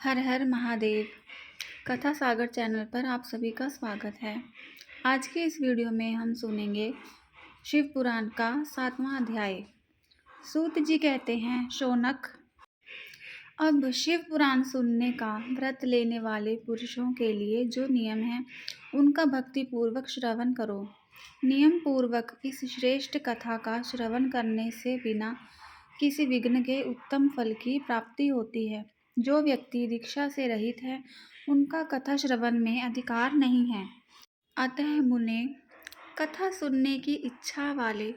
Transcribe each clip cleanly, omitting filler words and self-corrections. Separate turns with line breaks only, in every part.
हर हर महादेव। कथा सागर चैनल पर आप सभी का स्वागत है। आज के इस वीडियो में हम सुनेंगे शिव पुराण का 7वां अध्याय। सूत जी कहते हैं, शौनक, अब शिव पुराण सुनने का व्रत लेने वाले पुरुषों के लिए जो नियम है उनका भक्ति पूर्वक श्रवण करो। नियम पूर्वक इस श्रेष्ठ कथा का श्रवण करने से बिना किसी विघ्न के उत्तम फल की प्राप्ति होती है। जो व्यक्ति दीक्षा से रहित है उनका कथा श्रवण में अधिकार नहीं है। अतः मुने, कथा सुनने की इच्छा वाले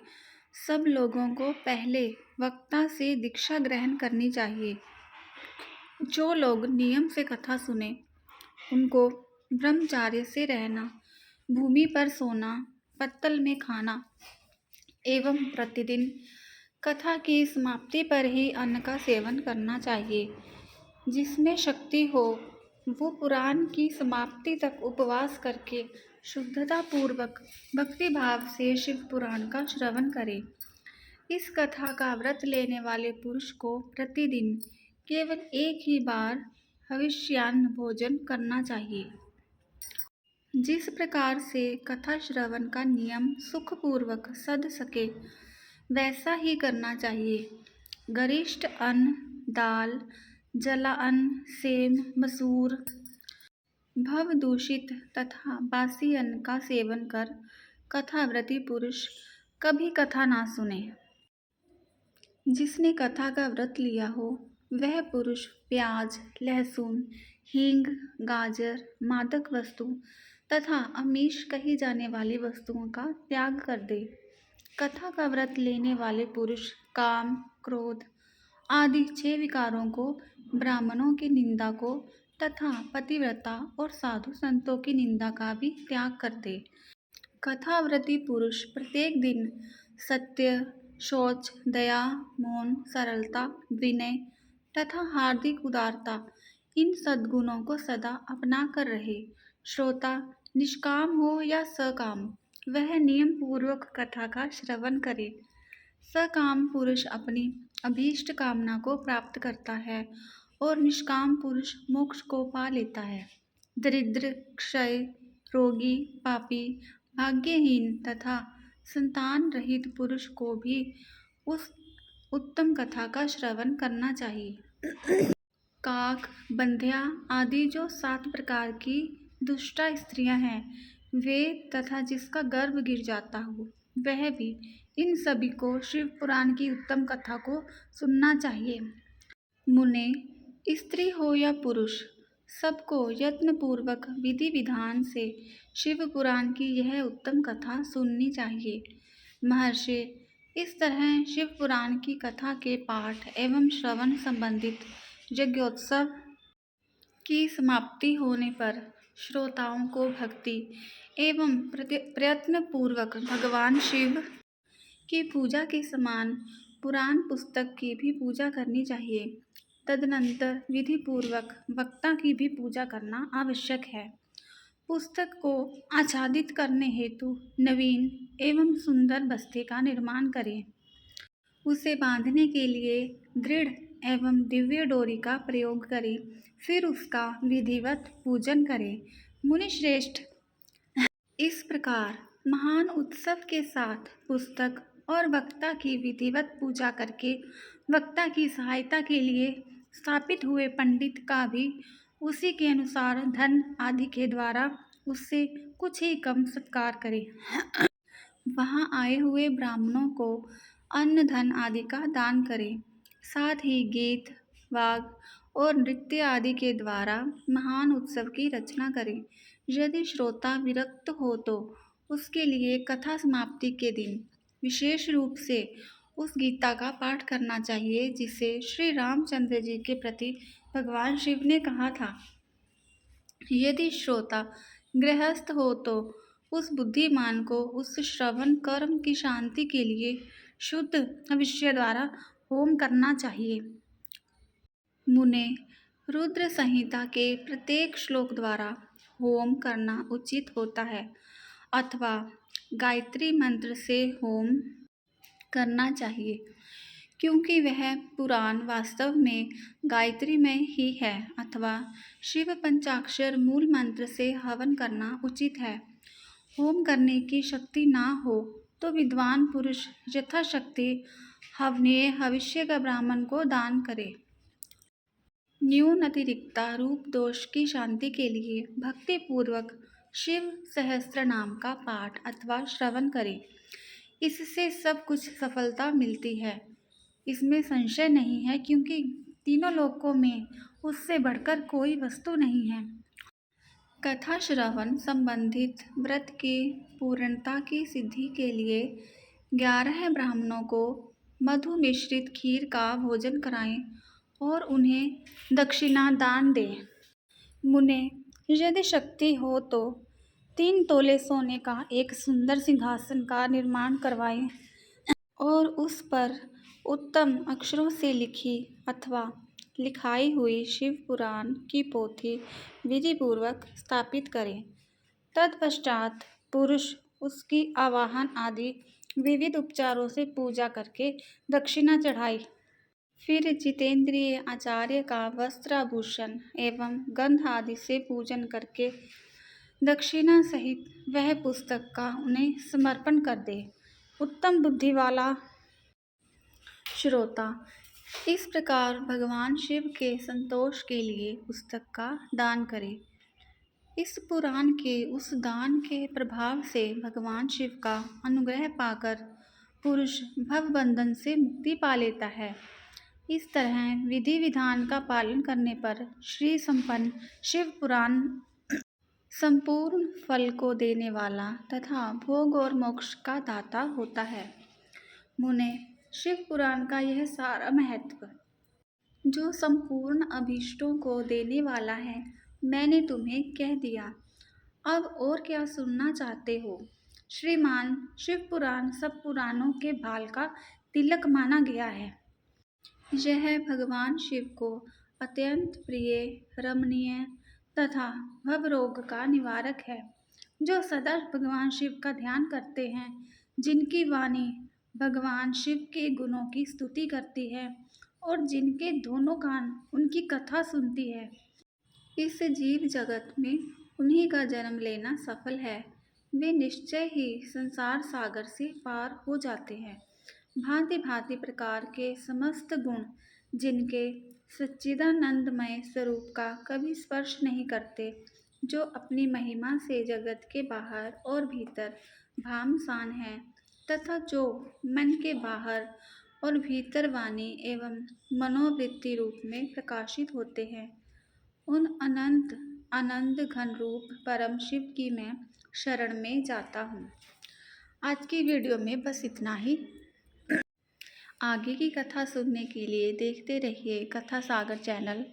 सब लोगों को पहले वक्ता से दीक्षा ग्रहण करनी चाहिए। जो लोग नियम से कथा सुने उनको ब्रह्मचार्य से रहना, भूमि पर सोना, पत्तल में खाना एवं प्रतिदिन कथा की समाप्ति पर ही अन्न का सेवन करना चाहिए। जिसमें शक्ति हो वो पुराण की समाप्ति तक उपवास करके शुद्धता पूर्वक भक्ति भाव से शिव पुराण का श्रवण करे। इस कथा का व्रत लेने वाले पुरुष को प्रतिदिन केवल एक ही बार हविष्यान्न भोजन करना चाहिए। जिस प्रकार से कथा श्रवण का नियम सुखपूर्वक सध सके वैसा ही करना चाहिए। गरिष्ठ अन्न, दाल, जला अन्न, सेम, मसूर, भव दूषित तथा बासी अन्न का सेवन कर कथाव्रती पुरुष कभी कथा ना सुने। जिसने कथा का व्रत लिया हो वह पुरुष प्याज, लहसुन, हींग, गाजर, मादक वस्तु तथा आमिष कही जाने वाली वस्तुओं का त्याग कर दे। कथा का व्रत लेने वाले पुरुष काम, क्रोध आदि 6 विकारों को, ब्राह्मणों की निंदा को तथा पतिव्रता और साधु संतों की निंदा का भी त्याग कर दे। कथाव्रती पुरुष प्रत्येक दिन सत्य, शौच, दया, मौन, सरलता, विनय तथा हार्दिक उदारता इन सद्गुणों को सदा अपना कर रहे। श्रोता निष्काम हो या सकाम वह नियम पूर्वक कथा का श्रवण करे। सकाम पुरुष अपनी अभीष्ट कामना को प्राप्त करता है और निष्काम पुरुष मोक्ष को पा लेता है। दरिद्र, क्षय रोगी, पापी, भाग्यहीन तथा संतान रहित पुरुष को भी उस उत्तम कथा का श्रवण करना चाहिए। काक, बंध्या आदि जो 7 प्रकार की दुष्टा स्त्रियां हैं वे तथा जिसका गर्भ गिर जाता हो वह भी, इन सभी को शिव पुराण की उत्तम कथा को सुनना चाहिए। मुने, स्त्री हो या पुरुष सबको यत्न पूर्वक विधि विधान से शिव पुराण की यह उत्तम कथा सुननी चाहिए। महर्षि, इस तरह शिव पुराण की कथा के पाठ एवं श्रवण संबंधित यज्ञोत्सव की समाप्ति होने पर श्रोताओं को भक्ति एवं प्रयत्न पूर्वक भगवान शिव की पूजा के समान पुराण पुस्तक की भी पूजा करनी चाहिए। तदनंतर विधि पूर्वक वक्ता की भी पूजा करना आवश्यक है। पुस्तक को आच्छादित करने हेतु नवीन एवं सुंदर बस्ते का निर्माण करें। उसे बांधने के लिए दृढ़ एवं दिव्य डोरी का प्रयोग करें। फिर उसका विधिवत पूजन करें। मुनिश्रेष्ठ, इस प्रकार महान उत्सव के साथ पुस्तक और वक्ता की विधिवत पूजा करके वक्ता की सहायता के लिए स्थापित हुए पंडित का भी उसी के अनुसार धन आदि के द्वारा उससे कुछ ही कम सत्कार करें। वहाँ आए हुए ब्राह्मणों को अन्न धन आदि का दान करें। साथ ही गीत, वाग और नृत्य आदि के द्वारा महान उत्सव की रचना करें। यदि श्रोता विरक्त हो तो उसके लिए कथा समाप्ति के दिन विशेष रूप से उस गीता का पाठ करना चाहिए जिसे श्री रामचंद्र जी के प्रति भगवान शिव ने कहा था। यदि श्रोता गृहस्थ हो तो उस बुद्धिमान को उस श्रवण कर्म की शांति के लिए शुद्ध हविष्य द्वारा होम करना चाहिए। मुने, रुद्र संहिता के प्रत्येक श्लोक द्वारा होम करना उचित होता है अथवा गायत्री मंत्र से होम करना चाहिए, क्योंकि वह पुराण वास्तव में गायत्री में ही है, अथवा शिव पंचाक्षर मूल मंत्र से हवन करना उचित है। होम करने की शक्ति ना हो तो विद्वान पुरुष यथाशक्ति हवनीय हविष्य का ब्राह्मण को दान करे। न्यून अतिरिक्ता रूप दोष की शांति के लिए भक्ति पूर्वक शिव सहस्त्र नाम का पाठ अथवा श्रवण करें। इससे सब कुछ सफलता मिलती है, इसमें संशय नहीं है, क्योंकि तीनों लोकों में उससे बढ़कर कोई वस्तु नहीं है। कथा श्रवण संबंधित व्रत की पूर्णता की सिद्धि के लिए 11 ब्राह्मणों को मधु मिश्रित खीर का भोजन कराएं और उन्हें दक्षिणा दान दें। मुने, यदि शक्ति हो तो 3 तोले सोने का एक सुंदर सिंहासन का निर्माण करवाएं और उस पर उत्तम अक्षरों से लिखी अथवा लिखाई हुई शिव पुराण की पोथी विधिपूर्वक स्थापित करें। तत्पश्चात पुरुष उसकी आवाहन आदि विविध उपचारों से पूजा करके दक्षिणा चढ़ाई। फिर जितेंद्रिय आचार्य का वस्त्राभूषण एवं गंध आदि से पूजन करके दक्षिणा सहित वह पुस्तक का उन्हें समर्पण कर दे। उत्तम बुद्धि वाला श्रोता इस प्रकार भगवान शिव के संतोष के लिए पुस्तक का दान करे। इस पुराण के उस दान के प्रभाव से भगवान शिव का अनुग्रह पाकर पुरुष भवबंधन से मुक्ति पा लेता है। इस तरह विधि विधान का पालन करने पर श्री संपन्न शिव पुराण संपूर्ण फल को देने वाला तथा भोग और मोक्ष का दाता होता है। मुने, शिव पुराण का यह सारा महत्व जो संपूर्ण अभीष्टों को देने वाला है, मैंने तुम्हें कह दिया। अब और क्या सुनना चाहते हो? श्रीमान, शिव पुराण सब पुराणों के भाल का तिलक माना गया है। यह भगवान शिव को अत्यंत प्रिय, रमणीय तथा भवरोग का निवारक है। जो सदा भगवान शिव का ध्यान करते हैं, जिनकी वाणी भगवान शिव के गुणों की स्तुति करती है और जिनके दोनों कान उनकी कथा सुनती है, इस जीव जगत में उन्हीं का जन्म लेना सफल है। वे निश्चय ही संसार सागर से पार हो जाते हैं। भांति भांति प्रकार के समस्त गुण जिनके सच्चिदानंदमय स्वरूप का कभी स्पर्श नहीं करते, जो अपनी महिमा से जगत के बाहर और भीतर भामसान है, तथा जो मन के बाहर और भीतर वाणी एवं मनोवृत्ति रूप में प्रकाशित होते हैं, उन अनंत आनंद घन रूप परम शिव की मैं शरण में जाता हूँ। आज की वीडियो में बस इतना ही। आगे की कथा सुनने के लिए देखते रहिए कथा सागर चैनल।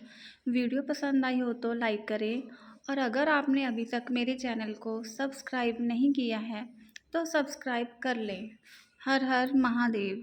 वीडियो पसंद आई हो तो लाइक करें, और अगर आपने अभी तक मेरे चैनल को सब्सक्राइब नहीं किया है तो सब्सक्राइब कर लें। हर हर महादेव।